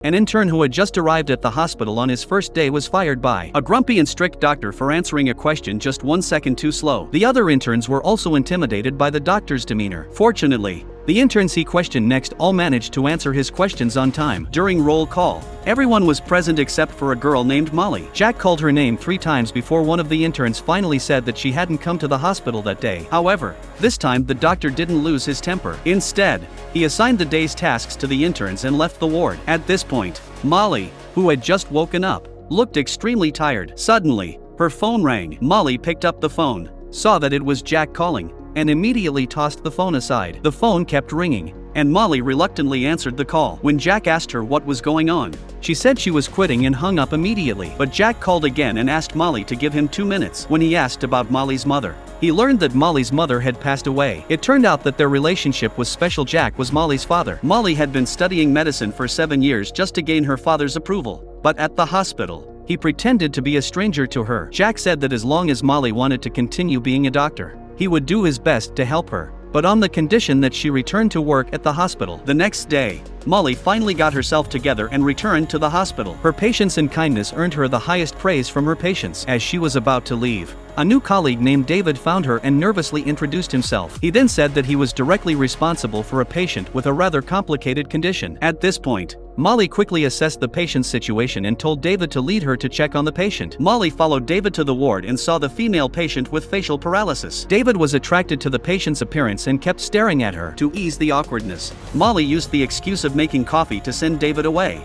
An intern who had just arrived at the hospital on his first day was fired by a grumpy and strict doctor for answering a question just 1 second too slow. The other interns were also intimidated by the doctor's demeanor. Fortunately, the interns he questioned next all managed to answer his questions on time. During roll call, everyone was present except for a girl named Molly. Jack called her name 3 times before one of the interns finally said that she hadn't come to the hospital that day. However, this time the doctor didn't lose his temper. Instead, he assigned the day's tasks to the interns and left the ward. At this point, Molly, who had just woken up, looked extremely tired. Suddenly, her phone rang. Molly picked up the phone, saw that it was Jack calling, and immediately tossed the phone aside. The phone kept ringing, and Molly reluctantly answered the call. When Jack asked her what was going on, she said she was quitting and hung up immediately. But Jack called again and asked Molly to give him 2 minutes. When he asked about Molly's mother, he learned that Molly's mother had passed away. It turned out that their relationship was special. Jack was Molly's father. Molly had been studying medicine for 7 years just to gain her father's approval. But at the hospital, he pretended to be a stranger to her. Jack said that as long as Molly wanted to continue being a doctor, he would do his best to help her, but on the condition that she returned to work at the hospital. The next day, Molly finally got herself together and returned to the hospital. Her patience and kindness earned her the highest praise from her patients. As she was about to leave, a new colleague named David found her and nervously introduced himself. He then said that he was directly responsible for a patient with a rather complicated condition. At this point, Molly quickly assessed the patient's situation and told David to lead her to check on the patient. Molly followed David to the ward and saw the female patient with facial paralysis. David was attracted to the patient's appearance and kept staring at her. To ease the awkwardness, Molly used the excuse of making coffee to send David away.